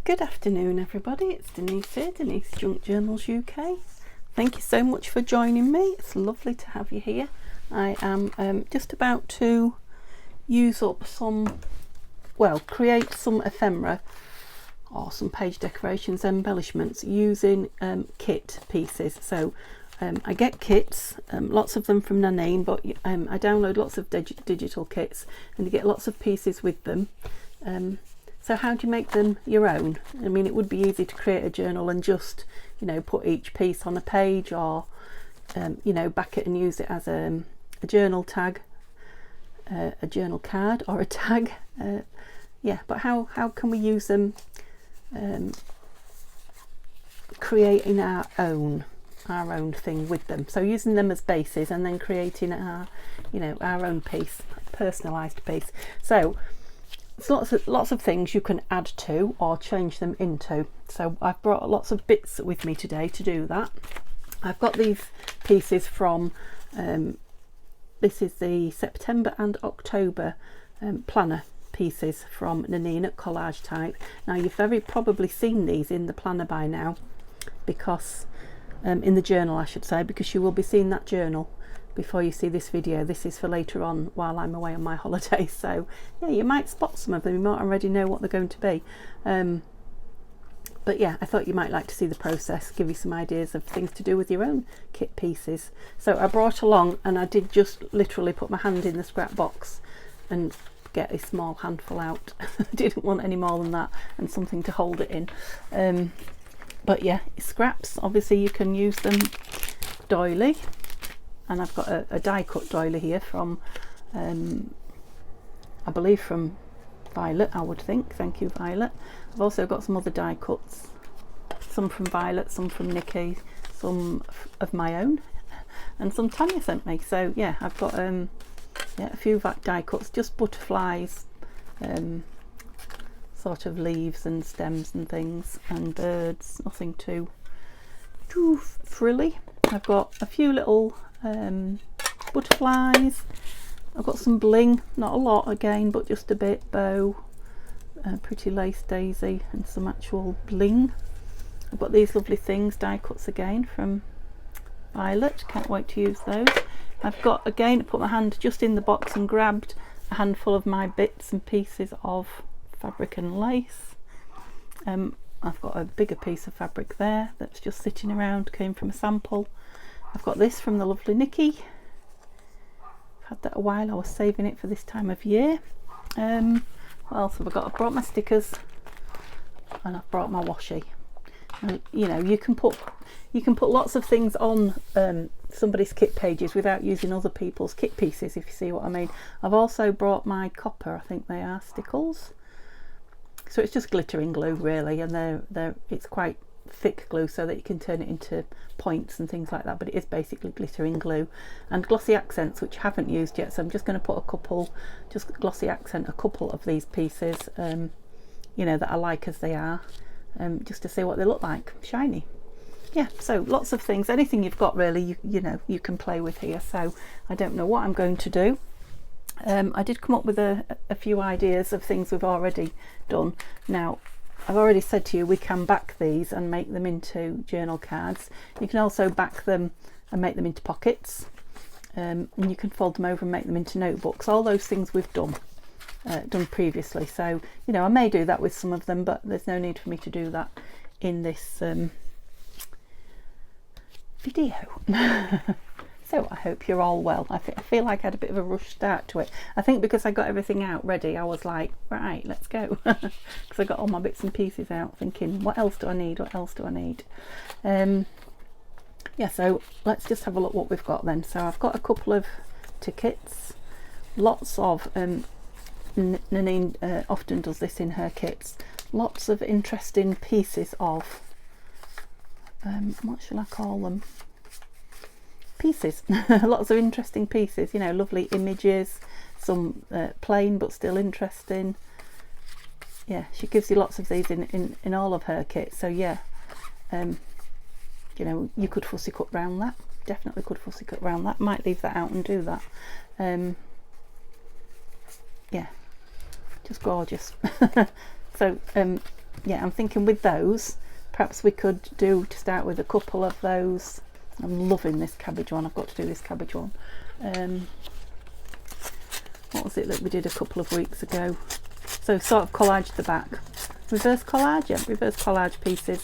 Good afternoon everybody, it's Denise here, Denise Junk Journals UK. Thank you so much for joining me, it's lovely to have you here. I am just about to use up create some ephemera or some page decorations and embellishments using kit pieces. So I get kits, lots of them from Nanine, but I download lots of digital kits and you get lots of pieces with them. So how do you make them your own? I mean, it would be easy to create a journal and just, put each piece on a page, or, back it and use it as a journal tag, a journal card or a tag. But how can we use them creating our own thing with them? So using them as bases and then creating our own piece, personalized piece. So lots of things you can add to or change them into. So I've brought lots of bits with me today to do that. I've got these pieces from this is the September and October planner pieces from Nanine at Collage Type. Now you've very probably seen these in the planner by now, because in the journal I should say, because you will be seeing that journal before you see this video. This is for later on while I'm away on my holiday, so yeah, you might spot some of them, you might already know what they're going to be, but yeah, I thought you might like to see the process, give you some ideas of things to do with your own kit pieces. So I brought along, and I did just literally put my hand in the scrap box and get a small handful out. I didn't want any more than that, and something to hold it in. But yeah, scraps, obviously you can use them doily, and I've got a die cut doily here from I believe from Violet, I would think. Thank you, Violet. I've also got some other die cuts, some from Violet, some from Nikki, some of my own, and some Tanya sent me. So yeah, I've got a few die cuts, just butterflies, sort of leaves and stems and things, and birds, nothing too frilly. I've got a few little butterflies. I've got some bling, not a lot again, but just a bit, bow, pretty lace daisy, and some actual bling. I've got these lovely things, die cuts again from Violet, can't wait to use those. I've got, again, put my hand just in the box and grabbed a handful of my bits and pieces of fabric and lace. I've got a bigger piece of fabric there that's just sitting around, came from a sample. I've got this from the lovely Nikki. I've had that a while, I was saving it for this time of year. What else have I got? I've brought my stickers, and I've brought my washi. And, you can put lots of things on somebody's kit pages without using other people's kit pieces, if you see what I mean. I've also brought my copper, I think they are stickles. So it's just glittering glue really, and it's quite thick glue so that you can turn it into points and things like that, but it is basically glittering glue. And glossy accents, which I haven't used yet, so I'm just going to put just glossy accent a couple of these pieces, that I like as they are, just to see what they look like, shiny. Yeah, so lots of things, anything you've got really, you can play with here. So I don't know what I'm going to do. I did come up with a few ideas of things we've already done. Now, I've already said to you we can back these and make them into journal cards. You can also back them and make them into pockets, and you can fold them over and make them into notebooks. All those things we've done previously. So I may do that with some of them, but there's no need for me to do that in this video. So I hope you're all well. I feel like I had a bit of a rush start to it. I think because I got everything out ready, I was like, right, let's go. Because I got all my bits and pieces out, thinking, what else do I need? What else do I need? So let's just have a look what we've got then. So I've got a couple of tickets, lots of, Nanine often does this in her kits, lots of interesting pieces of, what shall I call them? Pieces. Lots of interesting pieces, lovely images, some plain but still interesting. Yeah, she gives you lots of these in all of her kits. So yeah, you could fussy cut round that, definitely could fussy cut round that. Might leave that out and do that. Yeah, just gorgeous. So yeah, I'm thinking with those, perhaps we could do, to start with, a couple of those. I'm loving this cabbage one. I've got to do this cabbage one. What was it that we did a couple of weeks ago? So sort of collage the back. Reverse collage, yeah, reverse collage pieces.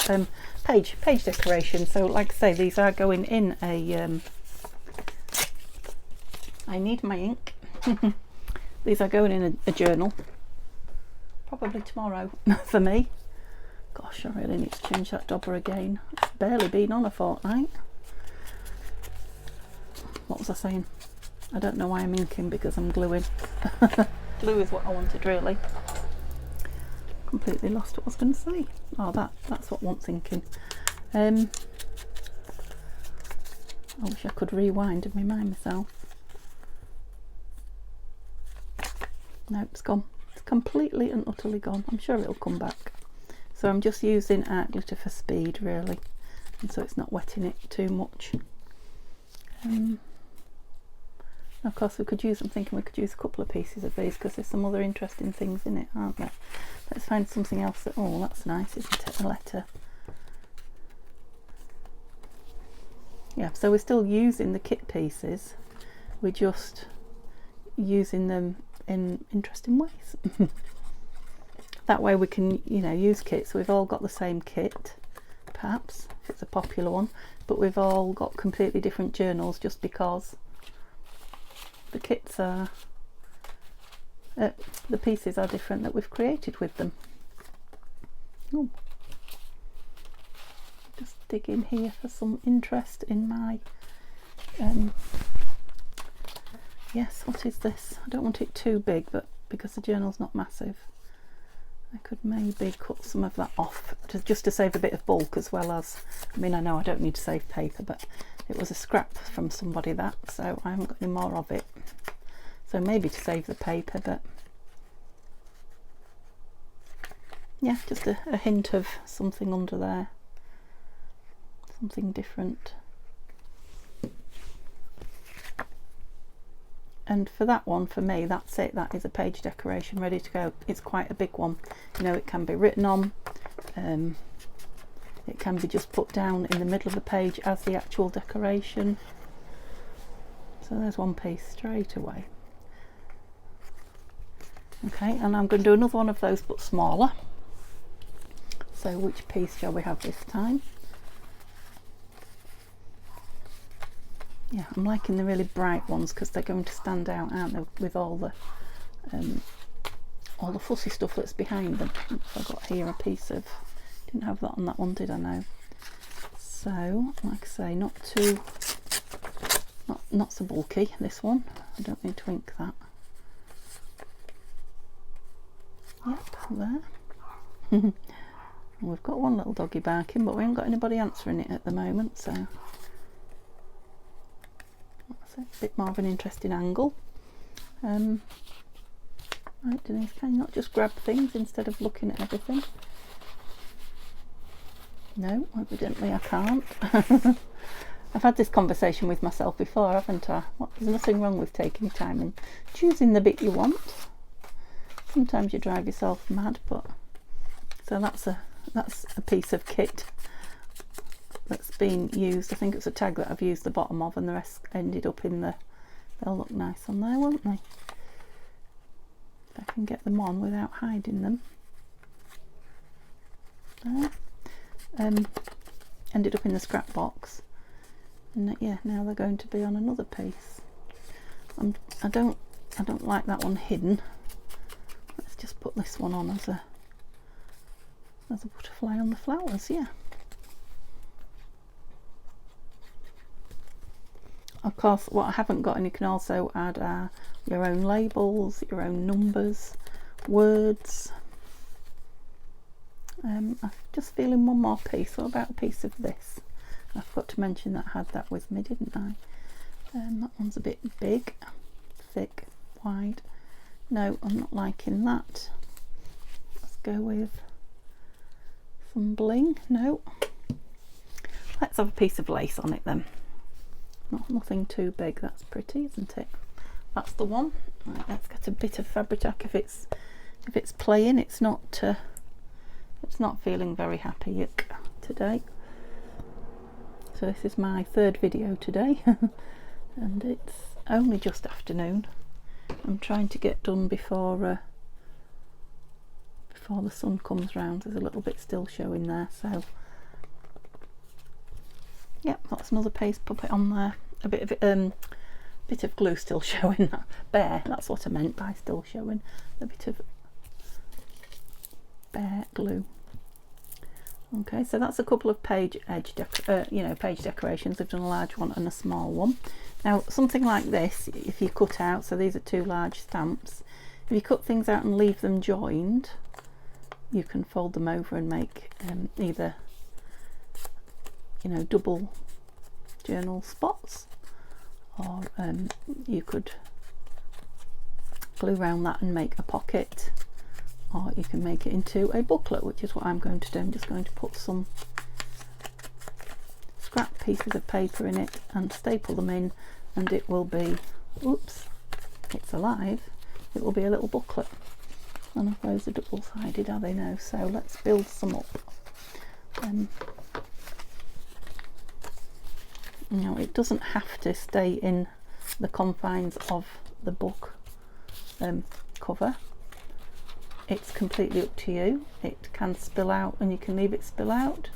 Page decoration. So like I say, these are going in a I need my ink. These are going in a journal, probably tomorrow for me. Gosh, I really need to change that dobber again. It's barely been on a fortnight. What was I saying? I don't know why I'm inking, because I'm gluing. Glue is what I wanted, really. Completely lost what I was going to say. Oh, that's what wants inking. I wish I could rewind and remind myself. No, it's gone. It's completely and utterly gone. I'm sure it'll come back. So I'm just using art glitter for speed, really, and so it's not wetting it too much. Of course, we could use, I'm thinking we could use a couple of pieces of these, because there's some other interesting things in it, aren't there? Let's find something else that, oh, that's nice, isn't it? A letter. Yeah, so we're still using the kit pieces, we're just using them in interesting ways. That way we can, you know, use kits. We've all got the same kit, perhaps, if it's a popular one, but we've all got completely different journals, just because the kits are, the pieces are different that we've created with them. Oh. Just dig in here for some interest in my, yes, what is this? I don't want it too big, but because the journal's not massive, I could maybe cut some of that off, just to save a bit of bulk, as well as, I mean, I know I don't need to save paper, but it was a scrap from somebody, that, so I haven't got any more of it. So maybe to save the paper, but yeah, just a hint of something under there, something different. And for that one, for me, that's it. That is a page decoration ready to go. It's quite a big one. You know, it can be written on. It can be just put down in the middle of the page as the actual decoration. So there's one piece straight away. Okay, and I'm going to do another one of those, but smaller. So which piece shall we have this time? Yeah, I'm liking the really bright ones, because they're going to stand out, aren't they, with all the fussy stuff that's behind them. So I've got here a piece of, didn't have that on that one, did I? No. So, like I say, not so bulky, this one. I don't need to ink that. Yep, there. We've got one little doggy barking, but we haven't got anybody answering it at the moment, so that's a bit more of an interesting angle. Right, Denise, can you not just grab things instead of looking at everything? No, evidently I can't. I've had this conversation with myself before, haven't I? There's nothing wrong with taking time and choosing the bit you want. Sometimes you drive yourself mad, but so that's a piece of kit that's been used. I think it's a tag that I've used the bottom of, and the rest ended up in the, they'll look nice on there, won't they? If I can get them on without hiding them. There. Ended up in the scrap box, and yeah, now they're going to be on another piece. I don't like that one hidden. Let's just put this one on as a butterfly on the flowers. Yeah. Of course, what I haven't got, and you can also add your own labels, your own numbers, words. I'm just feeling one more piece. What about a piece of this? I forgot to mention that I had that with me, didn't I? That one's a bit big, thick, wide. No, I'm not liking that. Let's go with some bling. No. Let's have a piece of lace on it then. Nothing too big. That's pretty, isn't it? That's the one. Right, let's get a bit of fabric tack if it's playing. It's not It's not feeling very happy today. So this is my third video today and it's only just afternoon. I'm trying to get done before the sun comes round. There's a little bit still showing there, so yep, that's another paste puppet on there. A bit of glue still showing. Bare, that's what I meant by still showing. A bit of bare glue. Okay, so that's a couple of page decorations. I've done a large one and a small one. Now something like this, if you cut out, so these are two large stamps, if you cut things out and leave them joined, you can fold them over and make either, you know, double journal spots, or you could glue around that and make a pocket, or you can make it into a booklet, which is what I'm going to do. I'm just going to put some scrap pieces of paper in it and staple them in, and it will be, oops, it's alive, it will be a little booklet. None of those are double-sided, are they now? So let's build some up. Now it doesn't have to stay in the confines of the book cover. It's completely up to you. It can spill out and you can leave it spill out.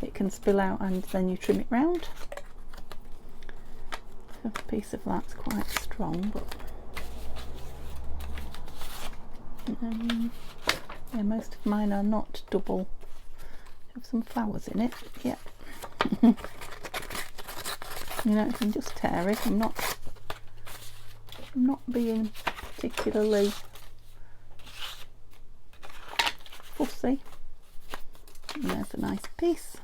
It can spill out and then you trim it round. A piece of that's quite strong, but yeah, most of mine are not double. Have some flowers in it. Yeah. You know, you can just tear it. I'm not being particularly fussy. And there's a nice piece.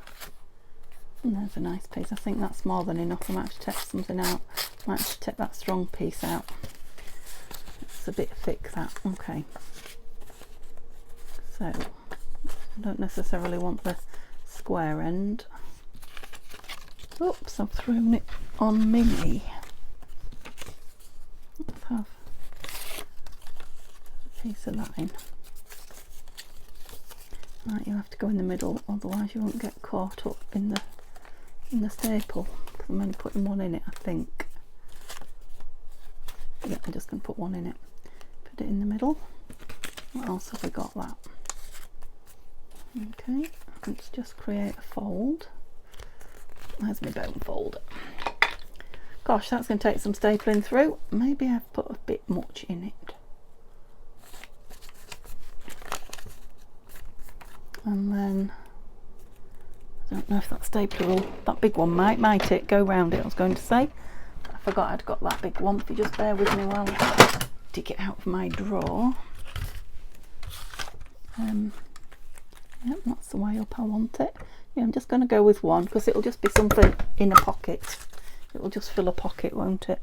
And there's a nice piece. I think that's more than enough. I might have to take something out. I might have to take that strong piece out. It's a bit thick, that. Okay. So I don't necessarily want the square end. Oops, I've thrown it on my knee. Let's have a piece of that in. Right, you'll have to go in the middle, otherwise you won't get caught up in the staple, because I'm only putting one in it, I think. Yeah, I'm just going to put one in it. Put it in the middle. What else have we got? That. Okay, let's just create a fold. There's my bone folder. Gosh, that's going to take some stapling through. Maybe I've put a bit much in it. And then, I don't know if that stapler will, that big one might it go round it, I was going to say. I forgot I'd got that big one. If you just bear with me while I dig it out of my drawer. Yep, that's the way up I want it. Yeah, I'm just going to go with one because it'll just be something in a pocket. It will just fill a pocket, won't it?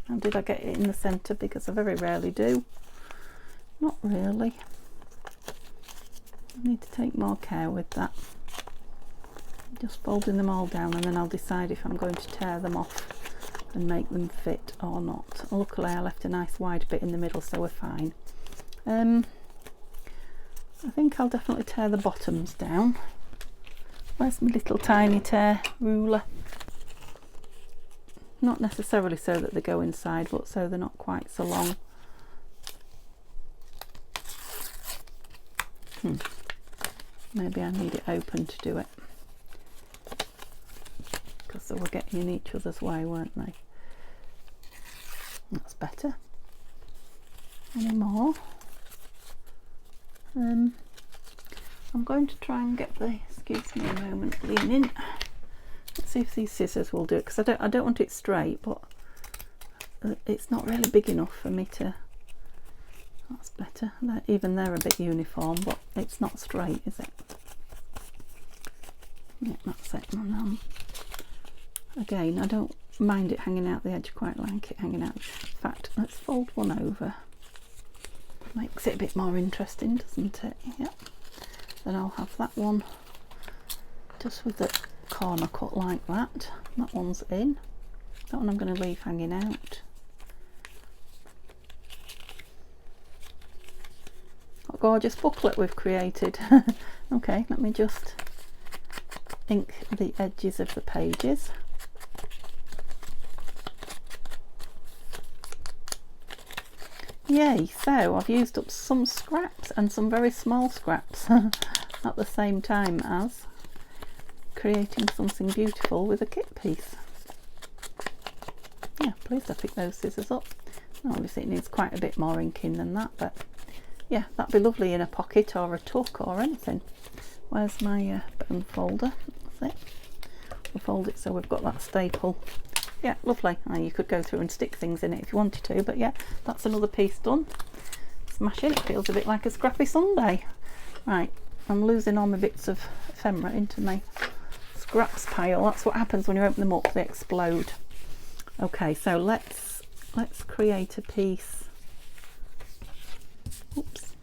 And did I get it in the centre? Because I very rarely do. Not really. I need to take more care with that. Just folding them all down and then I'll decide if I'm going to tear them off and make them fit or not. Luckily I left a nice wide bit in the middle, so we're fine. I think I'll definitely tear the bottoms down. Where's my little tiny tear ruler? Not necessarily so that they go inside, but so they're not quite so long. Maybe I need it open to do it, because they were getting in each other's way, weren't they? That's better. Any more? I'm going to try and get the, excuse me a moment, leaning. Let's see if these scissors will do it, because I don't want it straight, but it's not really big enough for me to. That's better. Even they're a bit uniform, but it's not straight, is it? Yeah, that's it. And, again, I don't mind it hanging out the edge. I quite like it hanging out. In fact, let's fold one over. Makes it a bit more interesting, doesn't it? Yep. Then I'll have that one just with the corner cut like that. That one's in. That one I'm going to leave hanging out. Got a gorgeous booklet we've created. Okay, let me just ink the edges of the pages. Yay, so I've used up some scraps and some very small scraps at the same time as creating something beautiful with a kit piece. Yeah, pleased I picked those scissors up. Obviously it needs quite a bit more inking than that, but yeah, that'd be lovely in a pocket or a tuck or anything. Where's my bone folder? That's it. We'll fold it so we've got that staple. Yeah, lovely. You could go through and stick things in it if you wanted to, but yeah, that's another piece done. Smashing. It feels a bit like a scrappy Sunday. Right, I'm losing all my bits of ephemera into my scraps pile. That's what happens when you open them up, they explode. Okay, so let's create a piece. Oops,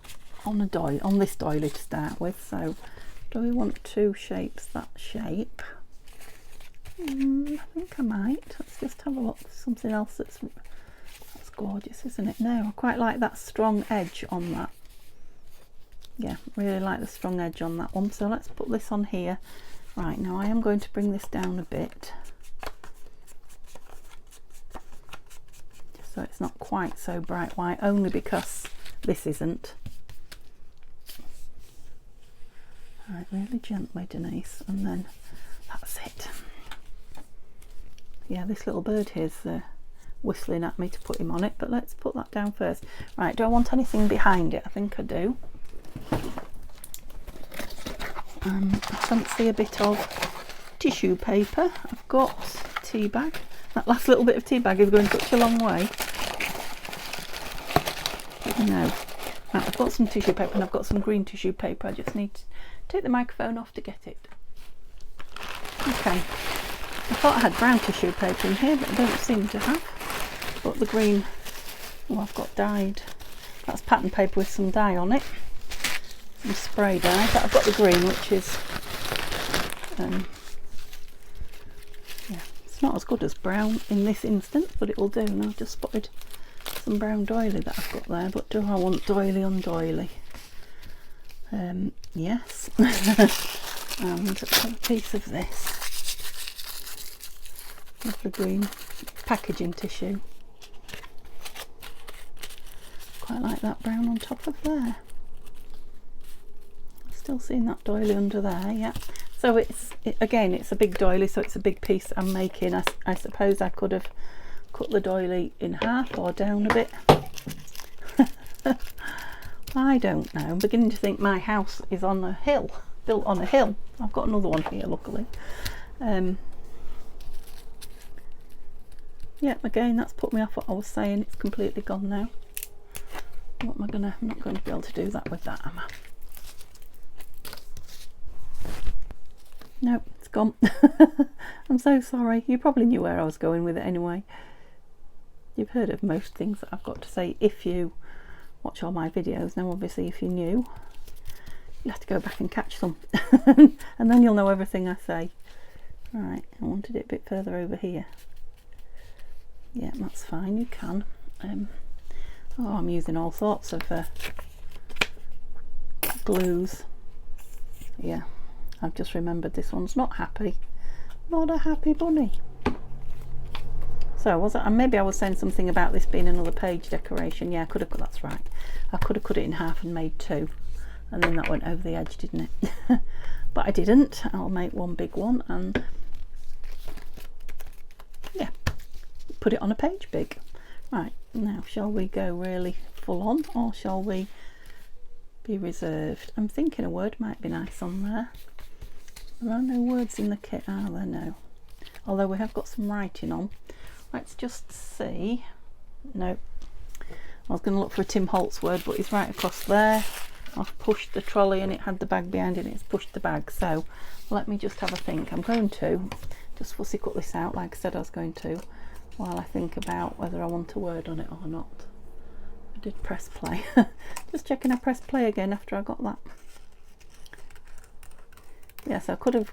on this doily to start with. So do we want two shapes that shape? I think I might. Let's just have a look. Something else that's gorgeous, isn't it? No, I quite like that strong edge on that. Yeah, really like the strong edge on that one. So let's put this on here. Right, now I am going to bring this down a bit, so it's not quite so bright white, only because this isn't. Right, really gently, Denise, and then that's it. Yeah, this little bird here's whistling at me to put him on it, but let's put that down first. Right, do I want anything behind it? I think I do. I fancy a bit of tissue paper. I've got tea bag. That last little bit of tea bag is going such a long way. No. Right, I've got some tissue paper and I've got some green tissue paper. I just need to take the microphone off to get it. Okay. I thought I had brown tissue paper in here, but I don't seem to have. But the green, oh, I've got dyed. That's pattern paper with some dye on it. Some spray dye. But I've got the green, which is, yeah, it's not as good as brown in this instance, but it will do. And I've just spotted some brown doily that I've got there. But do I want doily on doily? Yes. And a piece of this. Lovely green packaging tissue. Quite like that brown on top of there. Still seeing that doily under there, yeah. So again, it's a big doily, so it's a big piece I'm making. I suppose I could have cut the doily in half or down a bit. I don't know. I'm beginning to think my house is on a hill, built on a hill. I've got another one here, luckily. Yeah, again, that's put me off what I was saying. It's completely gone now. What am I gonna? I'm not going to be able to do that with that, am I? Nope, it's gone. I'm so sorry. You probably knew where I was going with it anyway. You've heard of most things that I've got to say if you watch all my videos. Now, obviously, if you're new, you'll have to go back and catch them. And then you'll know everything I say. Right, I wanted it a bit further over here. Yeah, that's fine, you can. Oh, I'm using all sorts of glues. Yeah, I've just remembered this one's not happy. Not a happy bunny. So was it? And maybe I was saying something about this being another page decoration. Yeah, I could have. That's right. I could have cut it in half and made two, and then that went over the edge, didn't it? But I didn't. I'll make one big one and yeah, put it on a page big. Right, now shall we go really full on, or shall we be reserved? I'm thinking a word might be nice on there. There are no words in the kit, are there? No. Although we have got some writing on. Let's just see. No. I was going to look for a Tim Holtz word, but he's right across there. I've pushed the trolley and it had the bag behind it and it's pushed the bag. So let me just have a think. I'm going to just fussy cut this out like I said I was going to, while I think about whether I want a word on it or not. I did press play. Just checking I pressed play again after I got that. Yes, I could have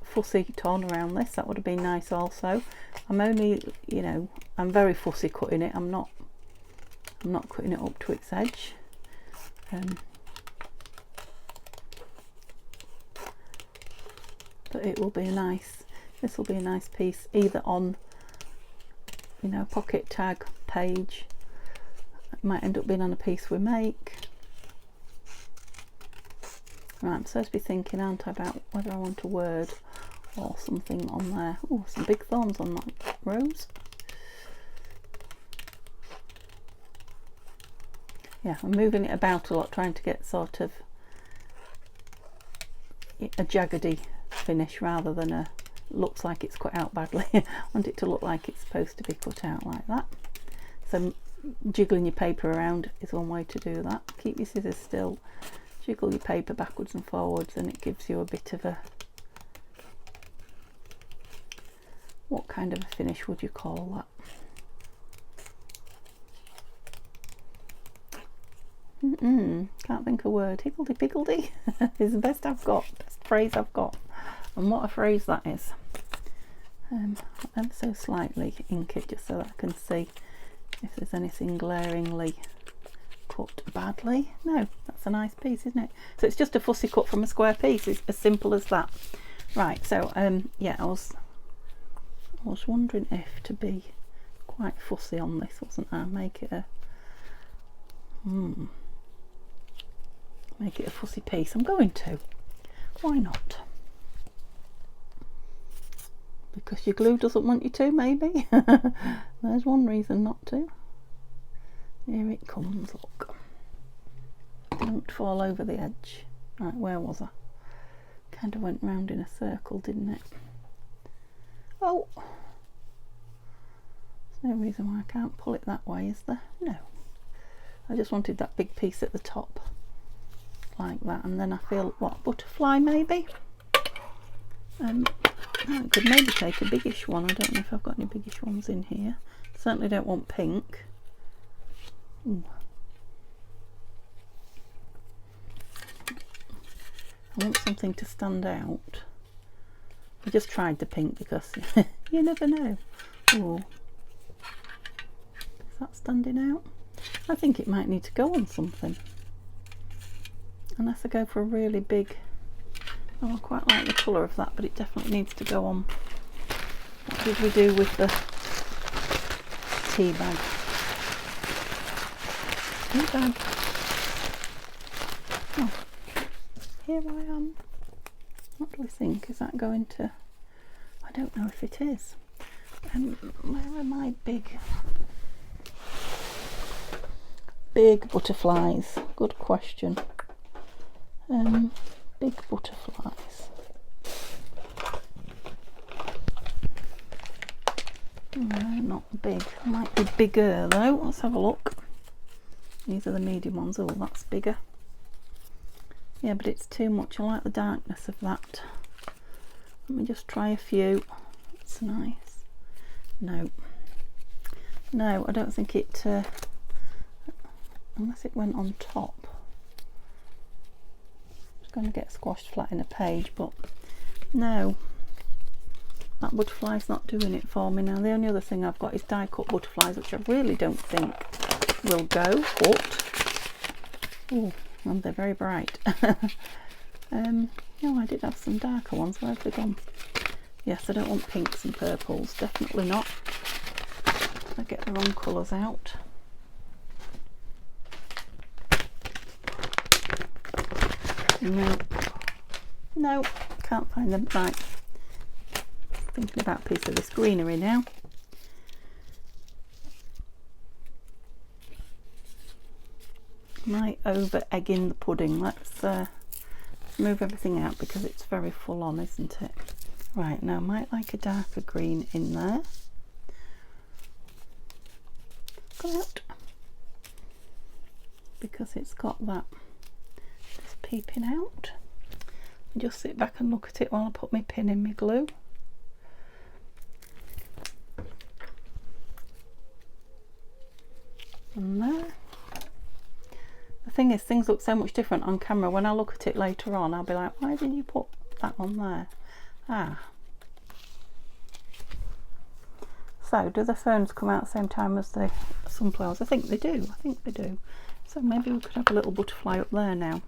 fussy torn around this. That would have been nice also. I'm only, you know, I'm very fussy cutting it. I'm not cutting it up to its edge. but it will be a nice, this will be a nice piece either on, you know, pocket tag page. It might end up being on a piece we make. Right, I'm supposed to be thinking, aren't I, about whether I want a word or something on there. Oh, some big thorns on that rose. Yeah, I'm moving it about a lot, trying to get sort of a jaggedy finish rather than a looks like it's cut out badly. I want it to look like it's supposed to be cut out like that. So jiggling your paper around is one way to do that. Keep your scissors still, jiggle your paper backwards and forwards, and it gives you a bit of a, what kind of a finish would you call that? Can't think of a word. Higgledy-piggledy is the best I've got, best phrase I've got. And what a phrase that is. Ever so slightly ink it just so that I can see if there's anything glaringly cut badly. No, that's a nice piece, isn't it? So it's just a fussy cut from a square piece. It's as simple as that. Right, so yeah, I was wondering if to be quite fussy on this, wasn't I? Make it a make it a fussy piece. I'm going to. Why not? Because your glue doesn't want you to, maybe. There's one reason not to. Here it comes, look. Don't fall over the edge. Right, where was I? Kind of went round in a circle, didn't it? Oh! There's no reason why I can't pull it that way, is there? No. I just wanted that big piece at the top. Like that, and then I feel, what, butterfly maybe? I could maybe take a biggish one. I don't know if I've got any biggish ones in here. Certainly don't want pink. Ooh. I want something to stand out. I just tried the pink because you never know. Ooh. Is that standing out? I think it might need to go on something. Unless I go for a really big, oh, I quite like the colour of that, but it definitely needs to go on. What did we do with the tea bag? Tea bag. Oh, here I am. What do we think? Is that going to, I don't know if it is. Where are my big butterflies? Good question. Big butterflies. No, not big. Might be bigger though. Let's have a look. These are the medium ones. Oh, that's bigger. Yeah, but it's too much. I like the darkness of that. Let me just try a few. That's nice. No. No, I don't think it, unless it went on top. Going to get squashed flat in a page, but no, that butterfly's not doing it for me now. The only other thing I've got is die cut butterflies, which I really don't think will go, but oh, and they're very bright. No, I did have some darker ones. Where have they gone? Yes, I don't want pinks and purples, definitely not. I get the wrong colours out. No, can't find them. Right, thinking about a piece of this greenery now. Might over egging the pudding. Let's move everything out because it's very full on, isn't it? Right, now I might like a darker green in there. Come out. Because it's got that just peeping out. And just sit back and look at it while I put my pin in my glue. And there. The thing is, things look so much different on camera. When I look at it later on, I'll be like, why didn't you put that on there? Ah. So, do the ferns come out at the same time as the sunflowers? I think they do. I think they do. So maybe we could have a little butterfly up there now.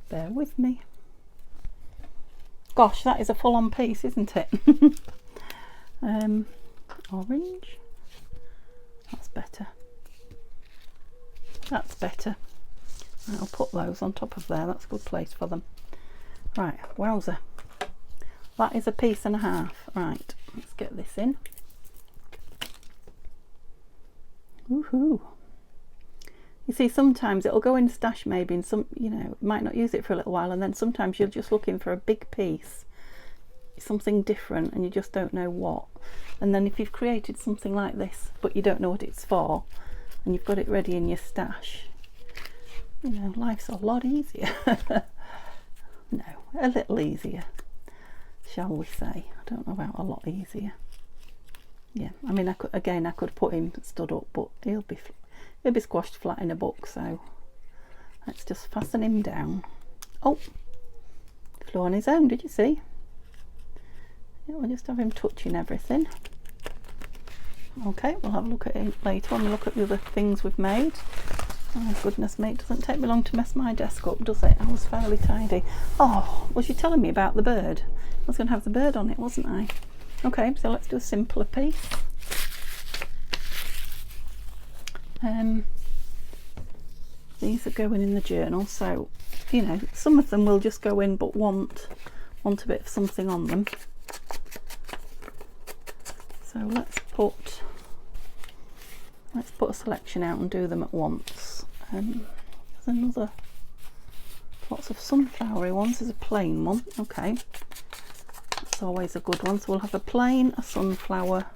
Bear with me. Gosh, that is a full-on piece, isn't it? Orange. That's better. That's better. I'll put those on top of there. That's a good place for them. Right, wowzer. That is a piece and a half. Right, let's get this in. Woohoo! You see, sometimes it'll go in stash maybe, and some, you know, might not use it for a little while, and then sometimes you're just looking for a big piece, something different, and you just don't know what. And then if you've created something like this, but you don't know what it's for, and you've got it ready in your stash, you know, life's a lot easier. No, a little easier, shall we say. I don't know about a lot easier. Yeah, I mean, I could put him stood up, but he'll be squashed flat in a book, so let's just fasten him down. Oh, flew on his own, did you see? Yeah, we'll just have him touching everything. Okay, we'll have a look at it later when we look at the other things we've made. Oh goodness me, it doesn't take me long to mess my desk up, does it? I was fairly tidy. Oh, was you telling me about the bird? I was going to have the bird on it, wasn't I? Okay, so let's do a simpler piece. These are going in the journal, so you know, some of them will just go in but want a bit of something on them. So let's put a selection out and do them at once. There's another, lots of sunflowery ones. There's a plain one. Okay, that's always a good one. So we'll have a plain, a sunflower,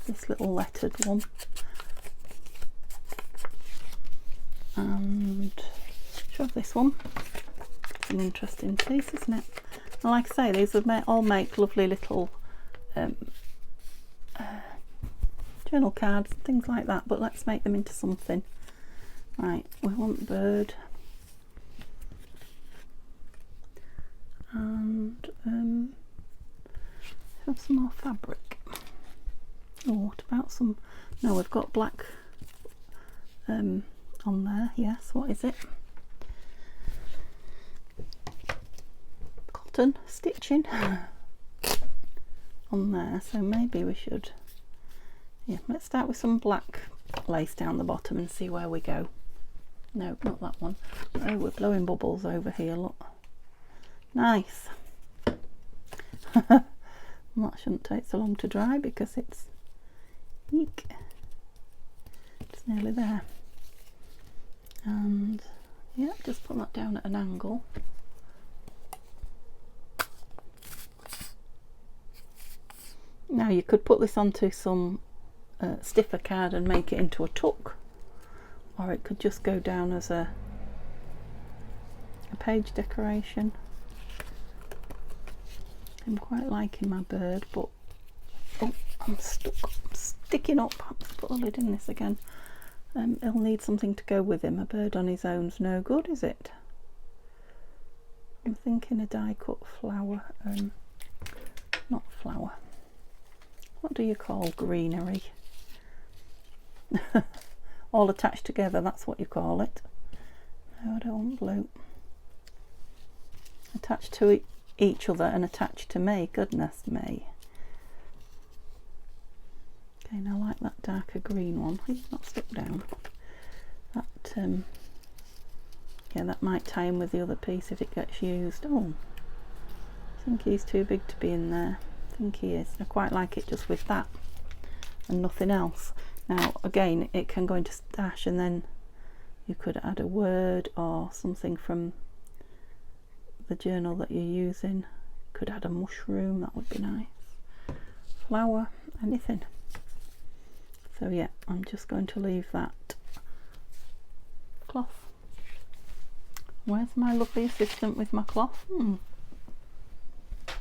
this little lettered one, and should have this one. It's an interesting piece, isn't it? And like I say, these would all make lovely little journal cards and things like that, but let's make them into something. Right, we want bird, and have some more fabric. Oh, what about some, no, we've got black on there. Yes, what is it? Cotton stitching on there, so maybe we should, yeah, let's start with some black lace down the bottom and see where we go. No, not that one. Oh, we're blowing bubbles over here, look. Nice. That shouldn't take so long to dry because it's, eek, it's nearly there. And yeah, just put that down at an angle. Now you could put this onto some stiffer card and make it into a tuck, or it could just go down as a page decoration. I'm quite liking my bird, but oh, I'm stuck, I'm sticking up. Let's put the lid in this again. He'll need something to go with him. A bird on his own's no good, is it? I'm thinking a die cut flower, not flower. What do you call greenery? All attached together, that's what you call it. No, I don't want blue. Attached to each other and attached to me, goodness me. Okay, now I like that darker green one. He's not stuck down. That, yeah, that might tie in with the other piece if it gets used. Oh, I think he's too big to be in there. I think he is. I quite like it just with that and nothing else. Now again, it can go into stash, and then you could add a word or something from the journal that you're using. Could add a mushroom, that would be nice. Flower, anything. So yeah, I'm just going to leave that cloth. Where's my lovely assistant with my cloth?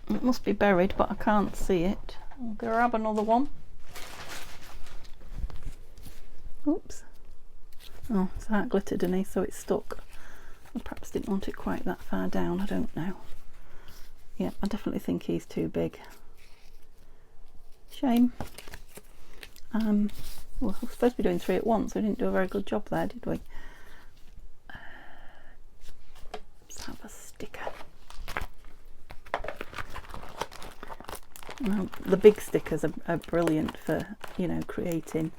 It must be buried, but I can't see it. I'll grab another one. Oops. Oh, it's that glittered in here, so it's stuck. I perhaps didn't want it quite that far down, I don't know. Yeah, I definitely think he's too big. Shame. Well, we're supposed to be doing 3 at once. We didn't do a very good job there, did we? Let's have a sticker. Now, the big stickers are brilliant for, you know, creating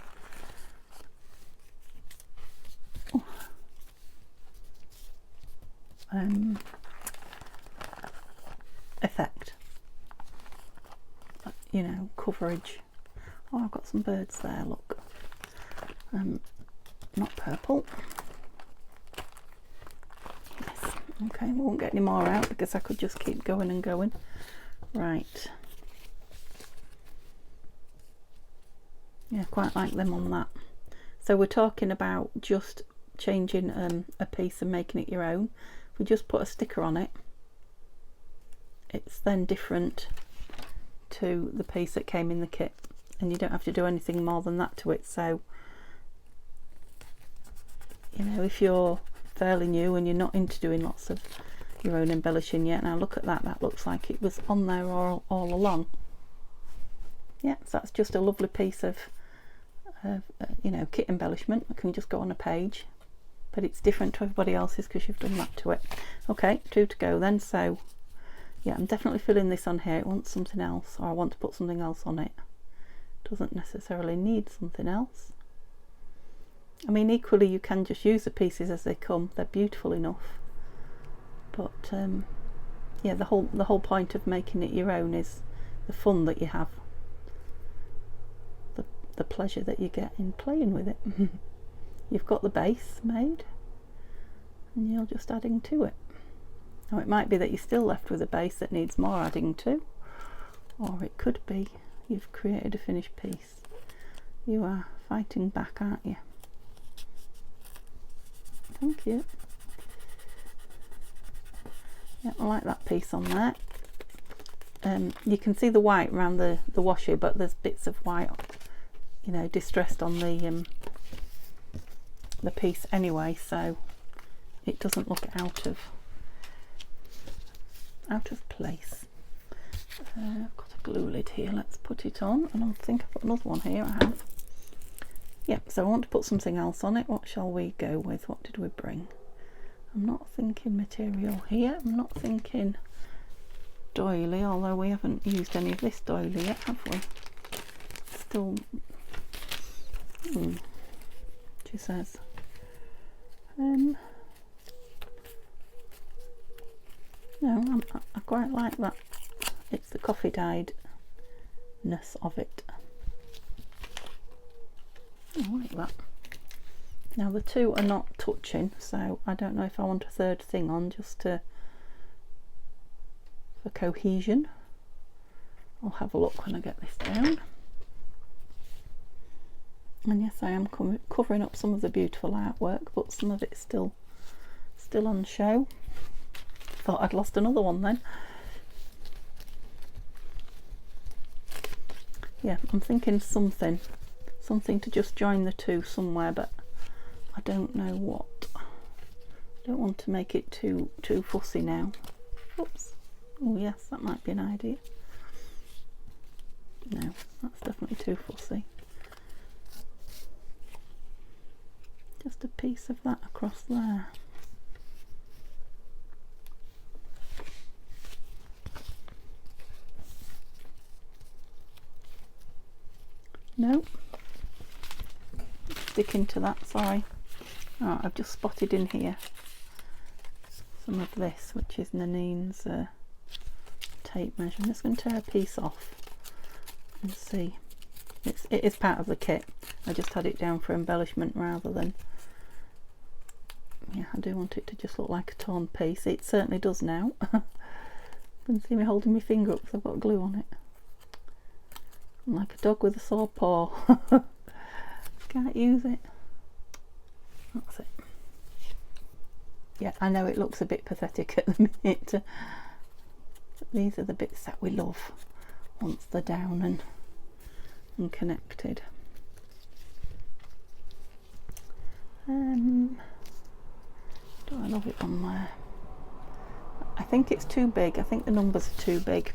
effect, you know, coverage. Oh, I've got some birds there, look. Not purple. Yes. Okay, we won't get any more out because I could just keep going and going. Right. Yeah, quite like them on that. So we're talking about just changing a piece and making it your own. If we just put a sticker on it, it's then different to the piece that came in the kit, and you don't have to do anything more than that to it. So, you know, if you're fairly new and you're not into doing lots of your own embellishing yet, now look at that, that looks like it was on there all along. Yeah, so that's just a lovely piece of you know, kit embellishment that can just go on a page, but it's different to everybody else's because you've done that to it. Okay, 2 to go then. So yeah, I'm definitely filling this on here. It wants something else, or I want to put something else on it. Doesn't necessarily need something else. I mean, equally you can just use the pieces as they come. They're beautiful enough, but yeah, the whole point of making it your own is the fun that you have, the pleasure that you get in playing with it. You've got the base made and you're just adding to it. Now it might be that you're still left with a base that needs more adding to, or it could be you've created a finished piece. You are fighting back, aren't you? Thank you. Yeah, I like that piece on there. You can see the white around the washi, but there's bits of white, you know, distressed on the piece anyway, so it doesn't look out of place. I've got a glue lid here. Let's put it on, and I think I've got another one here. I have. Yep. So I want to put something else on it. What shall we go with? What did we bring? I'm not thinking material here. I'm not thinking doily, although we haven't used any of this doily yet, have we? Still. She says. No, I quite like that. It's the coffee dyedness of it. I like that. Now the two are not touching, so I don't know if I want a third thing on just for cohesion. I'll have a look when I get this down. And yes, I am covering up some of the beautiful artwork, but some of it's still on show. Thought I'd lost another one then. Yeah, I'm thinking something to just join the two somewhere, but I don't know what. I don't want to make it too fussy now. Oops. Oh yes, that might be an idea. No, that's definitely too fussy. Just a piece of that across there. No, sticking to that, sorry. Oh, I've just spotted in here some of this, which is Nanine's tape measure. I'm just going to tear a piece off and see. It is part of the kit. I just had it down for embellishment rather than, yeah, I do want it to just look like a torn piece. It certainly does now. You can see me holding my finger up because I've got glue on it. I'm like a dog with a sore paw. Can't use it. That's it. Yeah, I know it looks a bit pathetic at the minute. But these are the bits that we love once they're down and connected. Do I love it on there? I think it's too big. I think the numbers are too big.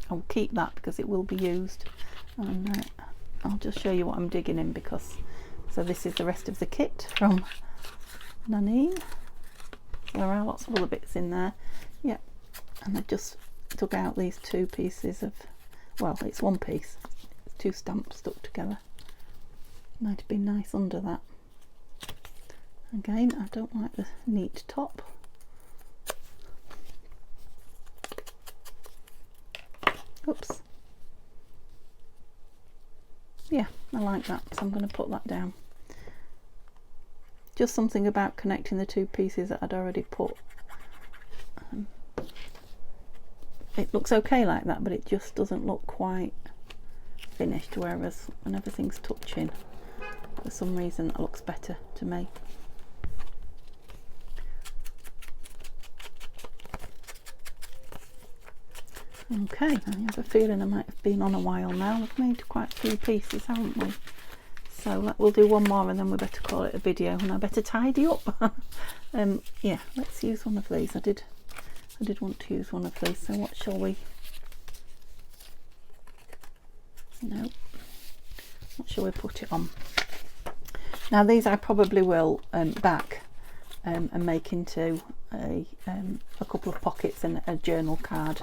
I'll keep that because it will be used. And I'll just show you what I'm digging in, because So this is the rest of the kit from Nanine. There are lots of other bits in there. Yeah, and I've just dug out these 2 pieces of, well, it's 1 piece, it's 2 stamps stuck together. Might have been nice under that. Again, I don't like the neat top. Oops. Yeah, I like that, so I'm going to put that down. Just something about connecting the 2 pieces that I'd already put. It looks okay like that, but it just doesn't look quite finished, whereas when everything's touching, for some reason it looks better to me. Okay, I have a feeling I might have been on a while now. We've made quite a few pieces, haven't we? So we'll do one more and then we better call it a video, and I better tidy up. Yeah, let's use one of these. I did want to use one of these, so what shall we, what shall we put it on? Now these I probably will back and make into a couple of pockets and a journal card.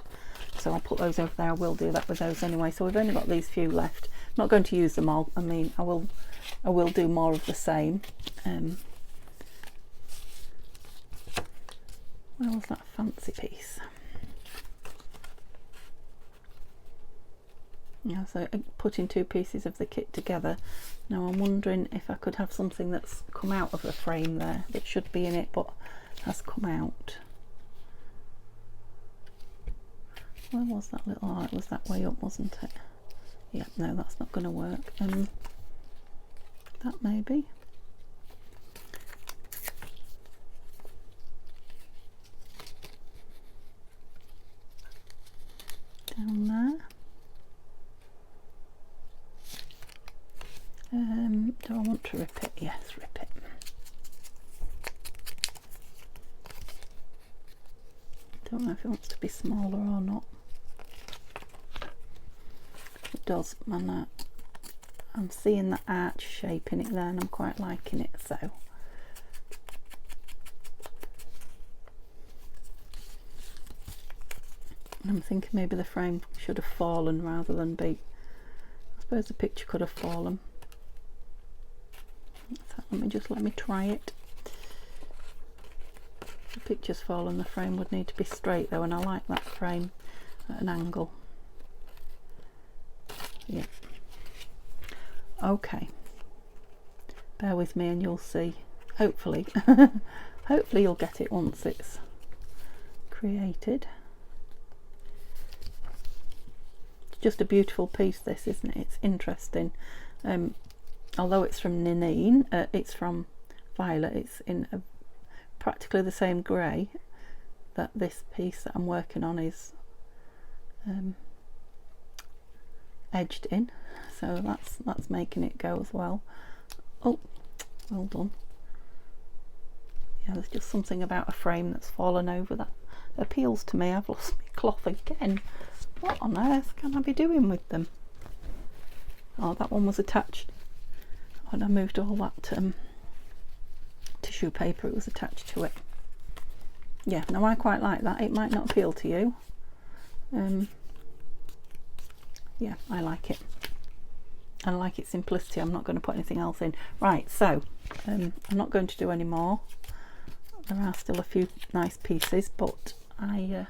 So I'll put those over there. I will do that with those anyway. So we've only got these few left. I'm not going to use them all. I mean, I will do more of the same. Where was that fancy piece? Yeah, so putting 2 pieces of the kit together. Now I'm wondering if I could have something that's come out of the frame there that should be in it but has come out. Where was that little, oh, it was that way up, wasn't it? Yeah, no, that's not going to work. That maybe. Down there. Do I want to rip it? Yes, rip it. Don't know if it wants to be smaller or not. It does, and I'm seeing the arch shape in it there and I'm quite liking it, so I'm thinking maybe the frame should have fallen rather than be, I suppose the picture could have fallen. So let me try it. If the picture's fallen, the frame would need to be straight though, and I like that frame at an angle. Yeah. Okay. Bear with me and you'll see. Hopefully. Hopefully you'll get it once it's created. It's just a beautiful piece, this, isn't it? It's interesting. Although it's from Nanine, it's from Violet, it's in practically the same grey that this piece that I'm working on is edged in, so that's making it go as well. Oh, well done. Yeah, there's just something about a frame that's fallen over that appeals to me. I've lost my cloth again. What on earth can I be doing with them? Oh, that one was attached when I moved all that tissue paper, it was attached to it. Yeah, no, I quite like that. It might not appeal to you. Yeah, I like it. I like its simplicity. I'm not going to put anything else in. Right, so I'm not going to do any more. There are still a few nice pieces, but I'm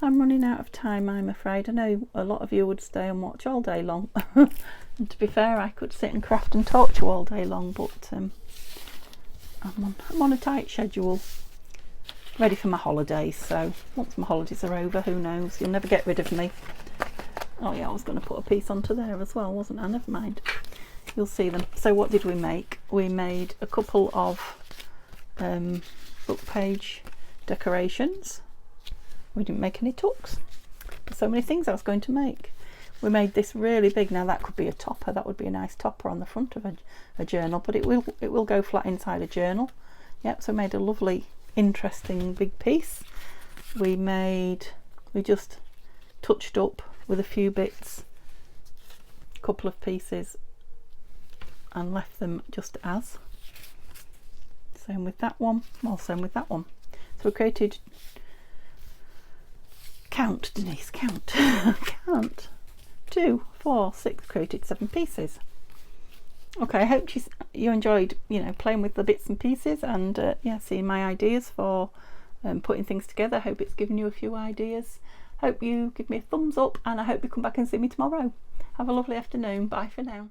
running out of time, I'm afraid. I know a lot of you would stay and watch all day long. And to be fair, I could sit and craft and talk to you all day long, but I'm on a tight schedule, ready for my holidays. So once my holidays are over, who knows, you'll never get rid of me. Oh yeah, I was going to put a piece onto there as well, wasn't I? Never mind, you'll see them. So what did we make? We made a couple of book page decorations. We didn't make any tucks. There's so many things I was going to make. We made this really big. Now that could be a topper. That would be a nice topper on the front of a journal, but it will go flat inside a journal. Yep. So we made a lovely, interesting big piece. We just touched up with a few bits, a couple of pieces and left them just as. Same with that one, well, same with that one. So we created, count Denise, count, count, 2, 4, 6, created 7 pieces. Okay, I hope you enjoyed, you know, playing with the bits and pieces, and yeah, seeing my ideas for putting things together. I hope it's given you a few ideas. Hope you give me a thumbs up, and I hope you come back and see me tomorrow. Have a lovely afternoon. Bye for now.